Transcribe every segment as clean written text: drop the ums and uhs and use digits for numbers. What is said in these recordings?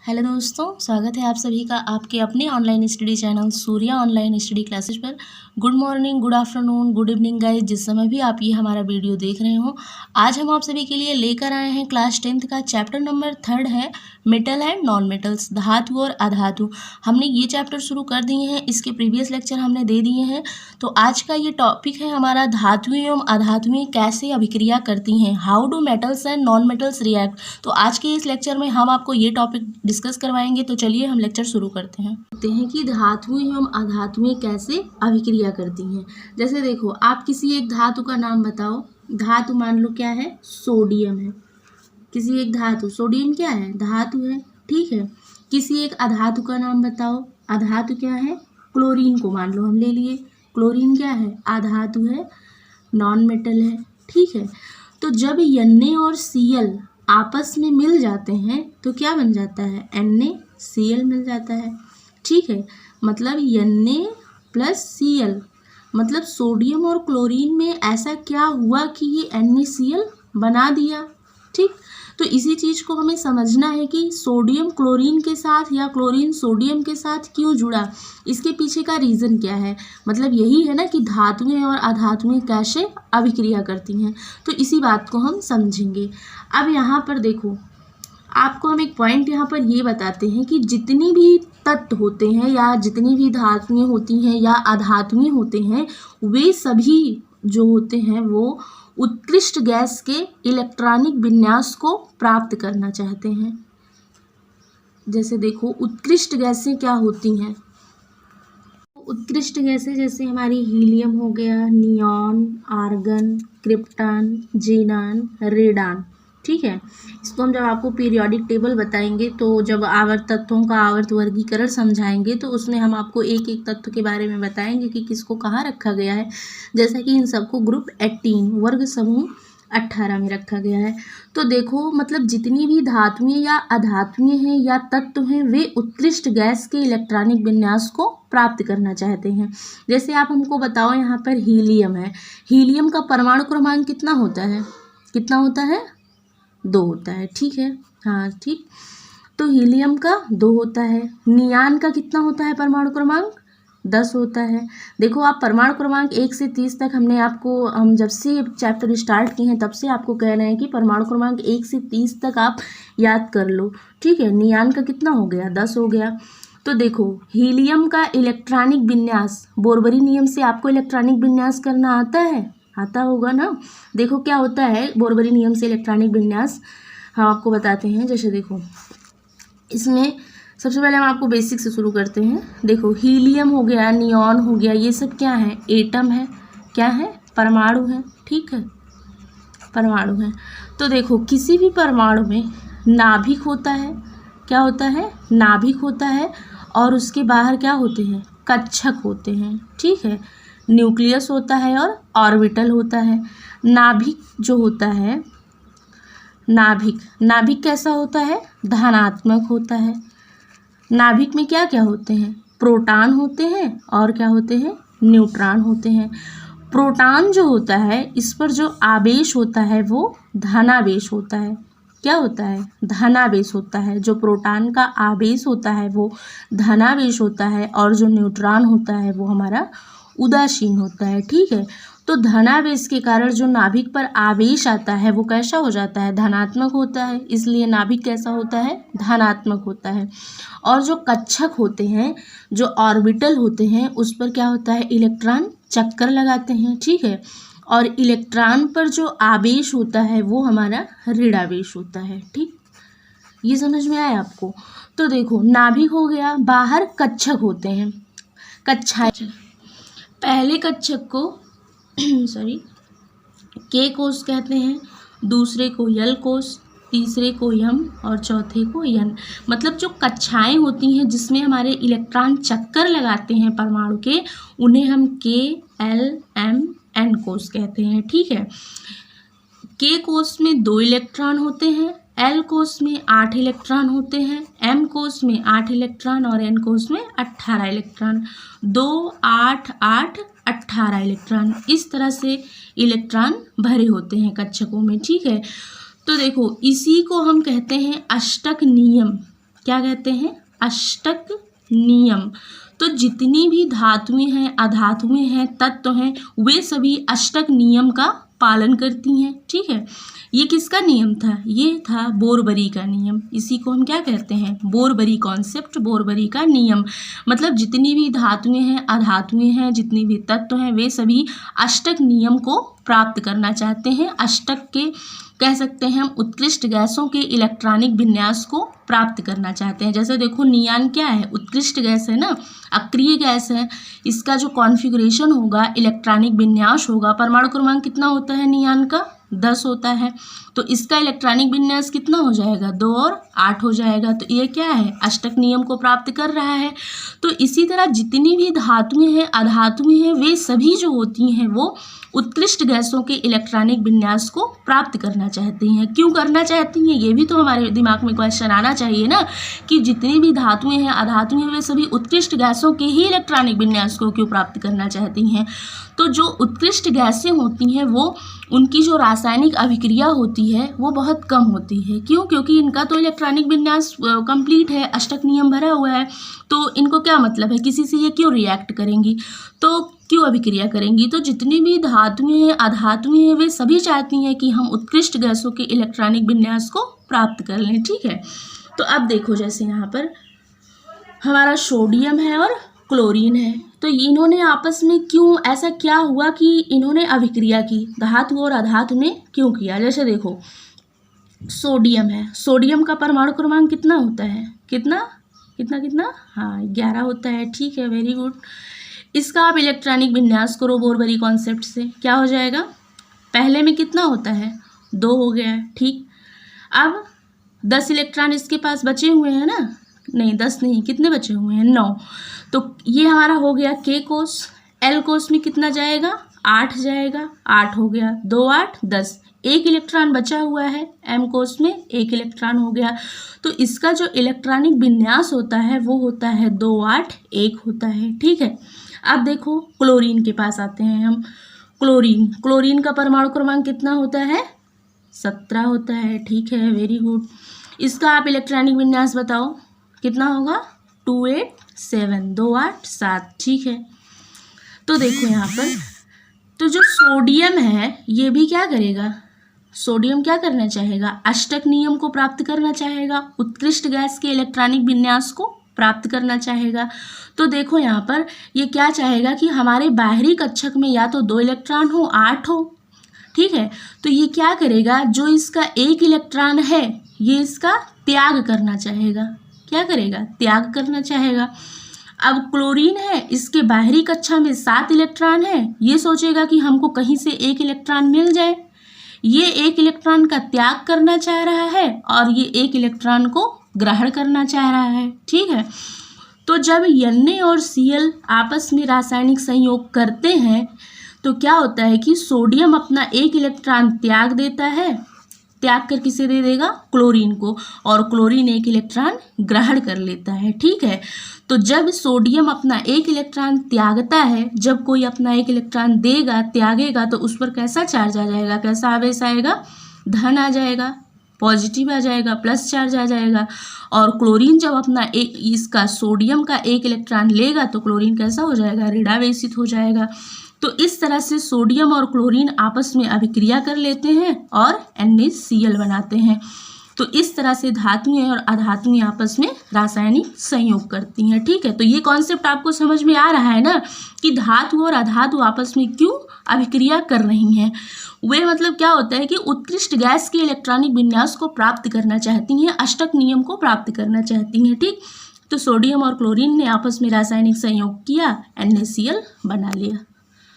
Hello दोस्तों, स्वागत है आप सभी का आपके अपने online study channel Surya online study classes पर। Good morning, good afternoon, good evening guys, जिस समय भी आप ये हमारा वीडियो देख रहे हो। आज हम आप सभी के लिए लेकर आए हैं क्लास 10th का चैप्टर नंबर 3 है मेटल एंड नॉन मेटल्स, धातु और अधातु। हमने ये चैप्टर शुरू कर दिए हैं, इसके प्रीवियस लेक्चर हमने दे दिए हैं। तो आज का ये टॉपिक है हमारा धातुएं एवं अधातुएं कैसे अभिक्रिया करती हैं, how do metals and non metals react. तो आज के इस लेक्चर में हम आपको ये टॉपिक डिस्कस करवाएंगे। तो चलिए हम लेक्चर शुरू करते हैं। देखते हैं कि धातुएं एवं अधातुएं कैसे अभिक्रिया करती हैं। जैसे देखो, आप किसी एक धातु का नाम बताओ। धातु मान लो क्या है, सोडियम है। किसी एक धातु, सोडियम क्या है, धातु है, ठीक है। किसी एक अधातु का नाम बताओ। अधातु क्या है, क्लोरीन को मान लो हम ले लिए। क्लोरीन क्या है, अधातु है, नॉन मेटल है, ठीक है। तो जब Na और Cl आपस में मिल जाते हैं तो क्या बन जाता है, NaCl मिल जाता है, ठीक है। मतलब Na प्लस Cl, मतलब सोडियम और क्लोरीन में ऐसा क्या हुआ कि ये NaCl बना दिया, ठीक। तो इसी चीज़ को हमें समझना है कि सोडियम क्लोरीन के साथ या क्लोरीन सोडियम के साथ क्यों जुड़ा, इसके पीछे का रीज़न क्या है। मतलब यही है ना कि धातुएं और अधातुएं कैसे अभिक्रिया करती हैं। तो इसी बात को हम समझेंगे। अब यहाँ पर देखो, आपको हम एक पॉइंट यहाँ पर ये बताते हैं कि जितनी भी तत्व होते हैं या जितनी भी धातुएं होती हैं या अधातुएं होते हैं, वे सभी जो होते हैं वो उत्कृष्ट गैस के इलेक्ट्रॉनिक विन्यास को प्राप्त करना चाहते हैं। जैसे देखो, उत्कृष्ट गैसें क्या होती हैं। उत्कृष्ट गैसें जैसे हमारी हीलियम हो गया, नियॉन, आर्गन, क्रिप्टॉन, जेनान, रेडान, ठीक है। इसको हम जब आपको पीरियोडिक टेबल बताएंगे, तो जब आवर्त तत्वों का आवर्त वर्गीकरण समझाएंगे, तो उसमें हम आपको एक एक तत्व के बारे में बताएंगे कि किसको कहाँ रखा गया है। जैसा कि इन सबको ग्रुप 18 वर्ग समूह 18 में रखा गया है। तो देखो, मतलब जितनी भी धातुएं या अधातुएं हैं या तत्व हैं, वे उत्कृष्ट गैस के इलेक्ट्रॉनिक विन्यास को प्राप्त करना चाहते हैं। जैसे आप हमको बताओ, यहाँ पर हीलियम है। हीलियम का परमाणु क्रमांक कितना होता है, कितना होता है, 2 होता है, ठीक है, हाँ ठीक। तो हीलियम का 2 होता है। नियान का कितना होता है परमाणु क्रमांक, 10 होता है। देखो, आप परमाणु क्रमांक 1 से 30 तक हम जब से चैप्टर स्टार्ट किए हैं तब से आपको कह रहे हैं कि परमाणु क्रमांक 1 से 30 तक आप याद कर लो, ठीक है। नियान का कितना हो गया, 10 हो गया। तो देखो, हीलियम का इलेक्ट्रॉनिक विन्यास, बोरबरी नियम से आपको इलेक्ट्रॉनिक विन्यास करना आता है, आता होगा ना। देखो क्या होता है बोरबरी नियम से इलेक्ट्रॉनिक विन्यास, हम आपको बताते हैं। जैसे देखो, इसमें सबसे पहले हम आपको बेसिक से शुरू करते हैं। देखो, हीलियम हो गया, नियॉन हो गया, ये सब क्या है, एटम है, क्या है, परमाणु है, ठीक है, परमाणु है। तो देखो, किसी भी परमाणु में नाभिक होता है, क्या होता है, नाभिक होता है, और उसके बाहर क्या होते हैं, कक्षक होते हैं, ठीक है। न्यूक्लियस होता है और ऑर्बिटल होता है। नाभिक जो होता है, नाभिक कैसा होता है, धनात्मक होता है। नाभिक में क्या क्या होते हैं, प्रोटॉन होते हैं और क्या होते हैं, न्यूट्रॉन होते हैं। प्रोटॉन जो होता है, इस पर जो आवेश होता है वो धनावेश होता है। क्या होता है, धनावेश होता है। जो प्रोटॉन का आवेश होता है वो धनावेश होता है, और जो न्यूट्रॉन होता है वो हमारा उदासीन होता है, ठीक है। तो धनावेश के कारण जो नाभिक पर आवेश आता है वो कैसा हो जाता है, धनात्मक होता है। इसलिए नाभिक कैसा होता है, धनात्मक होता है। और जो कक्षक होते हैं, जो ऑर्बिटल होते हैं, उस पर क्या होता है, इलेक्ट्रॉन चक्कर लगाते हैं, ठीक है। और इलेक्ट्रॉन पर जो आवेश होता है वो हमारा ऋणावेश होता है, ठीक। ये समझ में आया आपको। तो देखो, नाभिक हो गया, बाहर कक्षक होते हैं, कक्षाएं। पहले कक्षक को के कोष कहते हैं, दूसरे को यल कोष, तीसरे को यम और चौथे को यन। मतलब जो कक्षाएं होती हैं जिसमें हमारे इलेक्ट्रॉन चक्कर लगाते हैं परमाणु के, उन्हें हम के, एल, एम, एन कोष कहते हैं, ठीक है। के कोष में 2 इलेक्ट्रॉन होते हैं, एल कोष में 8 इलेक्ट्रॉन होते हैं, एम कोष में 8 इलेक्ट्रॉन और एन कोष में 18 इलेक्ट्रॉन। 2, 8, 8, 18 इलेक्ट्रॉन, इस तरह से इलेक्ट्रॉन भरे होते हैं कक्षकों में, ठीक है। तो देखो, इसी को हम कहते हैं अष्टक नियम। क्या कहते हैं, अष्टक नियम। तो जितनी भी धातुएं हैं, अधातुएं हैं, तत्व हैं, वे सभी अष्टक नियम का पालन करती हैं। ठीक है, ये किसका नियम था, ये था बोरबरी का नियम। इसी को हम क्या कहते हैं, बोरबरी कॉन्सेप्ट, बोरबरी का नियम। मतलब जितनी भी धातुएं हैं, अधातुएं हैं, जितने भी तत्व हैं, वे सभी अष्टक नियम को प्राप्त करना चाहते हैं। अष्टक के कह सकते हैं हम उत्कृष्ट गैसों के इलेक्ट्रॉनिक विन्यास को प्राप्त करना चाहते हैं। जैसे देखो नियान क्या है, उत्कृष्ट गैस है ना, अक्रिय गैस है। इसका जो कॉन्फ़िगरेशन होगा, इलेक्ट्रॉनिक विन्यास होगा, परमाणु क्रमांक कितना होता है नियान का, 10 होता है। तो इसका इलेक्ट्रॉनिक विन्यास कितना हो जाएगा, 2 और 8 हो जाएगा। तो ये क्या है, अष्टक नियम को प्राप्त कर रहा है। तो इसी तरह जितनी भी धातुएं हैं, अधातुएं हैं, वे सभी जो होती हैं वो उत्कृष्ट गैसों के इलेक्ट्रॉनिक विन्यास को प्राप्त करना चाहती हैं। क्यों करना चाहती हैं, ये भी तो हमारे दिमाग में क्वेश्चन आना चाहिए ना, कि जितनी भी धातुएं हैं, अधातुएं हैं, वे सभी उत्कृष्ट गैसों के ही इलेक्ट्रॉनिक विन्यास को क्यों प्राप्त करना चाहती हैं। तो जो उत्कृष्ट गैसें होती हैं वो उनकी जो रासायनिक अभिक्रिया होती है वो बहुत कम होती है। क्यों, क्योंकि इनका तो इलेक्ट्रॉनिक विन्यास कंप्लीट है, अष्टक नियम भरा हुआ है। तो इनको क्या मतलब है, किसी से ये क्यों रिएक्ट करेंगी, तो क्यों अभिक्रिया करेंगी। तो जितनी भी धातुएं हैं, अधातुएं हैं, वे सभी चाहती हैं कि हम उत्कृष्ट गैसों के इलेक्ट्रॉनिक विन्यास को प्राप्त कर लें। ठीक है, तो अब देखो जैसे यहाँ पर हमारा सोडियम है और क्लोरीन है, तो इन्होंने आपस में क्यों, ऐसा क्या हुआ कि इन्होंने अभिक्रिया की, धातु और अधातु ने क्यों किया। जैसे देखो सोडियम है, सोडियम का परमाणु क्रमांक कितना होता है, कितना कितना कितना, हाँ 11 होता है। ठीक है, वेरी गुड। इसका आप इलेक्ट्रॉनिक विन्यास करो बोरबरी कॉन्सेप्ट से, क्या हो जाएगा, पहले में कितना होता है, 2 हो गया है। ठीक, अब 10 इलेक्ट्रॉन इसके पास बचे हुए हैं ना, नहीं 10 नहीं, कितने बचे हुए हैं, 9। तो ये हमारा हो गया के कोष, एल कोष में कितना जाएगा, 8 जाएगा, 8 हो गया, 2 8 10, 1 इलेक्ट्रॉन बचा हुआ है, एम कोष में 1 इलेक्ट्रॉन हो गया। तो इसका जो इलेक्ट्रॉनिक विन्यास होता है वो होता है 2 8 1 होता है। ठीक है, अब देखो क्लोरीन के पास आते हैं हम। क्लोरीन का परमाणु क्रमांक कितना होता है, 17 होता है। ठीक है, वेरी गुड। इसका आप इलेक्ट्रॉनिक विन्यास बताओ कितना होगा, 2 8 7, 2 8 7। ठीक है, तो देखो यहाँ पर तो जो सोडियम है ये भी क्या करेगा, सोडियम क्या करना चाहेगा, अष्टक नियम को प्राप्त करना चाहेगा, उत्कृष्ट गैस के इलेक्ट्रॉनिक विन्यास को प्राप्त करना चाहेगा। तो देखो यहाँ पर ये क्या चाहेगा कि हमारे बाहरी कक्षक में या तो 2 इलेक्ट्रॉन हो, 8 हो। ठीक है, तो ये क्या करेगा, जो इसका 1 इलेक्ट्रॉन है ये इसका त्याग करना चाहेगा। क्या करेगा, त्याग करना चाहेगा। अब क्लोरीन है, इसके बाहरी कक्षा में 7 इलेक्ट्रॉन है, ये सोचेगा कि हमको कहीं से 1 इलेक्ट्रॉन मिल जाए। ये 1 इलेक्ट्रॉन का त्याग करना चाह रहा है और ये 1 इलेक्ट्रॉन को ग्रहण करना चाह रहा है। ठीक है, तो जब Na और Cl आपस में रासायनिक संयोग करते हैं तो क्या होता है कि सोडियम अपना 1 इलेक्ट्रॉन त्याग देता है, त्याग कर किसे दे देगा, क्लोरीन को, और क्लोरीन 1 इलेक्ट्रॉन ग्रहण कर लेता है। ठीक है, तो जब सोडियम अपना 1 इलेक्ट्रॉन त्यागता है, जब कोई अपना 1 इलेक्ट्रॉन देगा, त्यागेगा, तो उस पर कैसा चार्ज आ जाएगा, कैसा आवेश आएगा, धन आ जाएगा, पॉजिटिव आ जाएगा, प्लस चार्ज आ जाएगा। और क्लोरीन जब अपना इसका सोडियम का 1 इलेक्ट्रॉन लेगा तो क्लोरीन कैसा हो जाएगा, ऋणावेशित हो जाएगा। तो इस तरह से सोडियम और क्लोरीन आपस में अभिक्रिया कर लेते हैं और NaCl बनाते हैं। तो इस तरह से धातुएं और अधातुएं आपस में रासायनिक संयोग करती हैं। ठीक है, तो ये कॉन्सेप्ट आपको समझ में आ रहा है ना कि धातु और अधातु आपस में क्यों अभिक्रिया कर रही हैं। वे मतलब क्या होता है कि उत्कृष्ट गैस के इलेक्ट्रॉनिक विन्यास को प्राप्त करना चाहती हैं, अष्टक नियम को प्राप्त करना चाहती हैं। ठीक, तो सोडियम और क्लोरीन ने आपस में रासायनिक संयोग किया, NaCl बना लिया।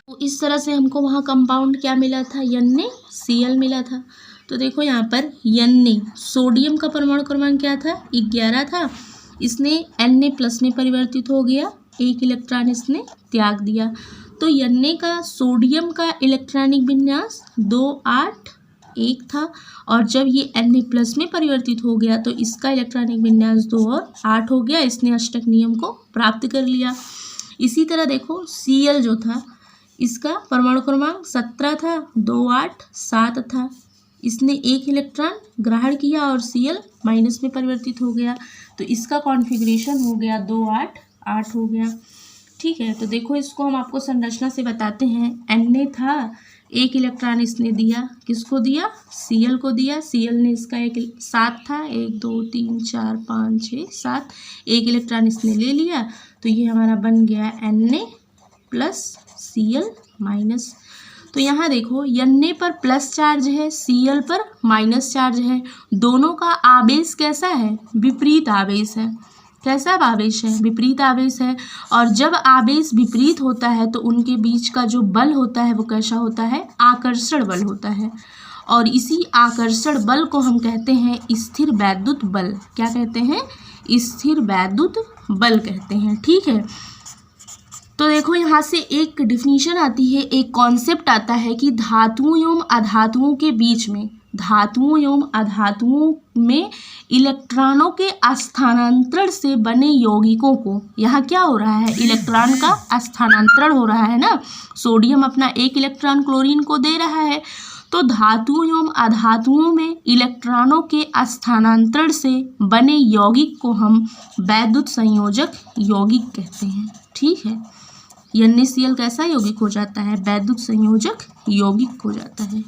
तो इस तरह से हमको वहाँ कंपाउंड क्या मिला था, NaCl मिला था। तो देखो यहाँ पर Na, सोडियम का परमाणु क्रमांक क्या था, 11 था, इसने Na+ में परिवर्तित हो गया, 1 इलेक्ट्रॉन इसने त्याग दिया। तो Na का सोडियम का इलेक्ट्रॉनिक विन्यास 2 8 1 था, और जब ये Na+ में परिवर्तित हो गया तो इसका इलेक्ट्रॉनिक विन्यास 2 और 8 हो गया, इसने अष्टक नियम को प्राप्त कर लिया। इसी तरह देखो Cl जो था, इसका परमाणु क्रमांक 17 था, 2 8 7 था। इसने एक इलेक्ट्रॉन ग्रहण किया और Cl माइनस में परिवर्तित हो गया, तो इसका कॉन्फ़िगरेशन हो गया 2 8 8 हो गया। ठीक है, तो देखो इसको हम आपको संरचना से बताते हैं। Na था, एक इलेक्ट्रॉन इसने दिया, किसको दिया? Cl को दिया। Cl ने इसका एक 7 था, 1 2 3 4 5 6 7, एक इलेक्ट्रॉन इसने ले लिया, तो ये हमारा बन गया Na प्लस Cl माइनस। तो यहाँ देखो Na पर प्लस चार्ज है, Cl पर माइनस चार्ज है, दोनों का आवेश कैसा है? विपरीत आवेश है। कैसा आवेश है? विपरीत आवेश है। और जब आवेश विपरीत होता है तो उनके बीच का जो बल होता है वो कैसा होता है? आकर्षण बल होता है। और इसी आकर्षण बल को हम कहते हैं स्थिर वैद्युत बल। क्या कहते हैं? स्थिर वैद्युत बल कहते हैं। ठीक है, तो देखो यहाँ से एक डिफिनीशन आती है, एक कॉन्सेप्ट आता है कि धातुओं एवं अधातुओं के बीच में, धातुओं एवं अधातुओं में इलेक्ट्रॉनों के स्थानांतरण से बने यौगिकों को, यहाँ क्या हो रहा है? इलेक्ट्रॉन का स्थानांतरण हो रहा है ना। सोडियम अपना एक इलेक्ट्रॉन क्लोरीन को दे रहा है, तो धातुओं एवं अधातुओं में इलेक्ट्रॉनों के स्थानांतरण से बने यौगिक को हम वैद्युत संयोजक यौगिक कहते हैं। ठीक है, NaCl कैसा यौगिक हो जाता है? वैद्युत संयोजक यौगिक हो जाता है।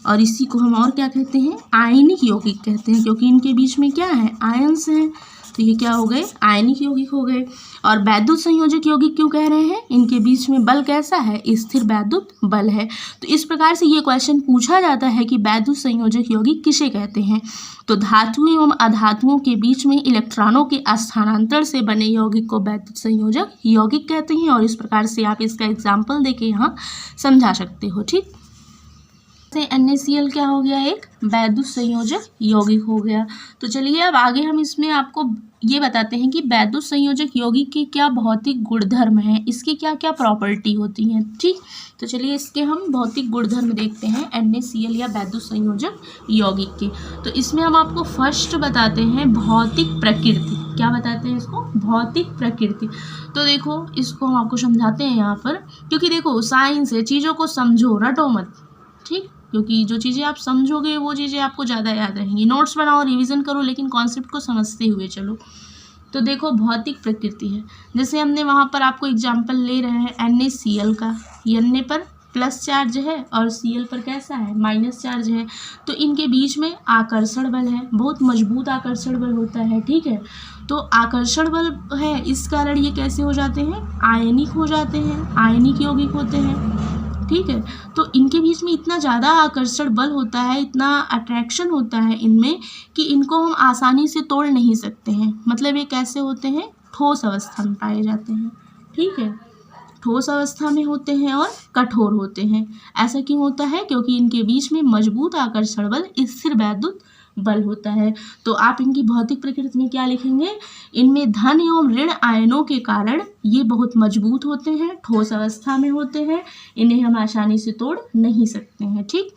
और इसी को हम और क्या कहते हैं? आयनिक यौगिक कहते हैं, क्योंकि इनके बीच में क्या है? आयन्स हैं, तो ये क्या हो गए? आयनिक यौगिक हो गए। और वैद्युत संयोजक यौगिक क्यों कह रहे हैं? इनके बीच में बल कैसा है? स्थिर वैद्युत बल है। तो इस प्रकार से ये क्वेश्चन पूछा जाता है कि वैद्युत संयोजक यौगिक किसे कहते हैं? तो धातुओं एवं अधातुओं के बीच में इलेक्ट्रॉनों के स्थानांतरण से बने यौगिक को वैद्युत संयोजक यौगिक कहते हैं। और इस प्रकार से आप इसका एग्जाम्पल देके यहाँ समझा सकते हो। ठीक से NaCl क्या हो गया? एक वैद्युत संयोजक यौगिक हो गया। तो चलिए अब आगे हम इसमें आपको ये बताते हैं कि वैद्युत संयोजक यौगिक के क्या भौतिक गुणधर्म हैं, इसकी क्या क्या प्रॉपर्टी होती हैं। ठीक, तो चलिए इसके हम भौतिक गुणधर्म देखते हैं NaCl या वैद्युत संयोजक यौगिक के। तो इसमें हम आपको फर्स्ट बताते हैं भौतिक प्रकृति। क्या बताते हैं इसको? भौतिक प्रकृति। तो देखो इसको हम आपको समझाते हैं यहाँ पर, क्योंकि देखो साइंस है, चीज़ों को समझो, रटो मत। ठीक, क्योंकि जो चीज़ें आप समझोगे वो चीज़ें आपको ज़्यादा याद रहेंगी। नोट्स बनाओ, रिवीजन करो, लेकिन कॉन्सेप्ट को समझते हुए चलो। तो देखो भौतिक प्रकृति है, जैसे हमने वहाँ पर आपको एग्जांपल ले रहे हैं NaCl का। Na पर प्लस चार्ज है और Cl पर कैसा है? माइनस चार्ज है। तो इनके बीच में आकर्षण बल है, बहुत मजबूत आकर्षण बल होता है। ठीक है, तो आकर्षण बल है, इस कारण ये कैसे हो जाते हैं? आयनिक हो जाते हैं, आयनिक यौगिक होते हैं। ठीक है, तो इनके बीच में इतना ज़्यादा आकर्षण बल होता है, इतना अट्रैक्शन होता है इनमें कि इनको हम आसानी से तोड़ नहीं सकते हैं। मतलब ये कैसे होते हैं? ठोस अवस्था में पाए जाते हैं। ठीक है, ठोस अवस्था में होते हैं और कठोर होते हैं। ऐसा क्यों होता है? क्योंकि इनके बीच में मजबूत आकर्षण बल, स्थिर वैद्युत बल होता है। तो आप इनकी भौतिक प्रकृति में क्या लिखेंगे? इनमें धन एवं ऋण आयनों के कारण ये बहुत मजबूत होते हैं, ठोस अवस्था में होते हैं, इन्हें हम आसानी से तोड़ नहीं सकते हैं। ठीक,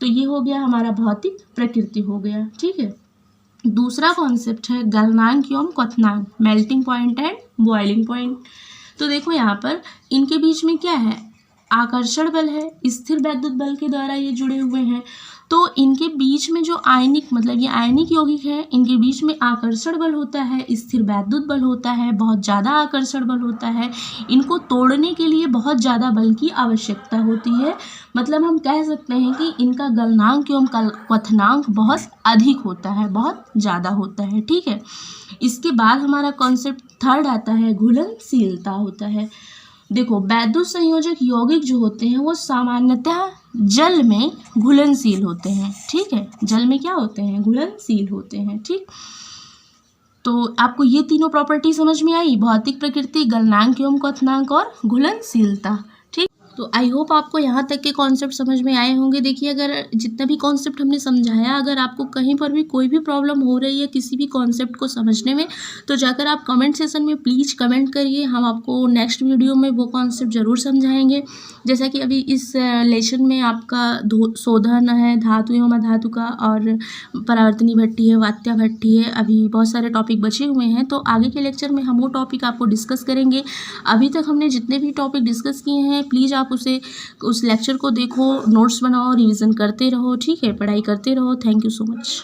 तो ये हो गया हमारा भौतिक प्रकृति हो गया। ठीक है, दूसरा कॉन्सेप्ट है गलनांक एवं क्वथनांक, melting point and boiling point. तो देखो यहाँ पर इनके बीच में क्या है? आकर्षण बल है, स्थिर वैद्युत बल के द्वारा ये जुड़े हुए हैं। तो इनके बीच में जो आयनिक, मतलब ये आयनिक यौगिक है, इनके बीच में आकर्षण बल होता है, स्थिर वैद्युत बल होता है, बहुत ज़्यादा आकर्षण बल होता है। इनको तोड़ने के लिए बहुत ज़्यादा बल की आवश्यकता होती है। मतलब हम कह सकते हैं कि इनका गलनांक एवं क्वथनांक बहुत अधिक होता है, बहुत ज़्यादा होता है। ठीक है, इसके बाद हमारा कॉन्सेप्ट थर्ड आता है घुलनशीलता होता है। देखो वैद्युत संयोजक यौगिक जो होते हैं वो सामान्यतः जल में घुलनशील होते हैं। ठीक है, जल में क्या होते हैं? घुलनशील होते हैं। ठीक, तो आपको ये तीनों प्रॉपर्टी समझ में आई? भौतिक प्रकृति, गलनांक एवं क्वथनांक और घुलनशीलता। ठीक, तो आई होप आपको यहाँ तक के कॉन्सेप्ट समझ में आए होंगे। देखिए अगर जितना भी कॉन्सेप्ट हमने समझाया, अगर आपको कहीं पर भी कोई भी प्रॉब्लम हो रही है किसी भी कॉन्सेप्ट को समझने में, तो जाकर आप कमेंट सेशन में प्लीज़ कमेंट करिए। हम आपको नेक्स्ट वीडियो में वो कॉन्सेप्ट ज़रूर समझाएंगे। जैसा कि अभी इस लेसन में आपका शोधन है, धातु एवं अधातु का, और परावर्तनी भट्टी है, वात्या भट्टी है, अभी बहुत सारे टॉपिक बचे हुए हैं। तो आगे के लेक्चर में हम वो टॉपिक आपको डिस्कस करेंगे। अभी तक हमने जितने भी टॉपिक डिस्कस किए हैं, प्लीज़ आप आप उस लेक्चर को देखो, नोट्स बनाओ, रिवीजन करते रहो, ठीक है, पढ़ाई करते रहो। Thank you so much.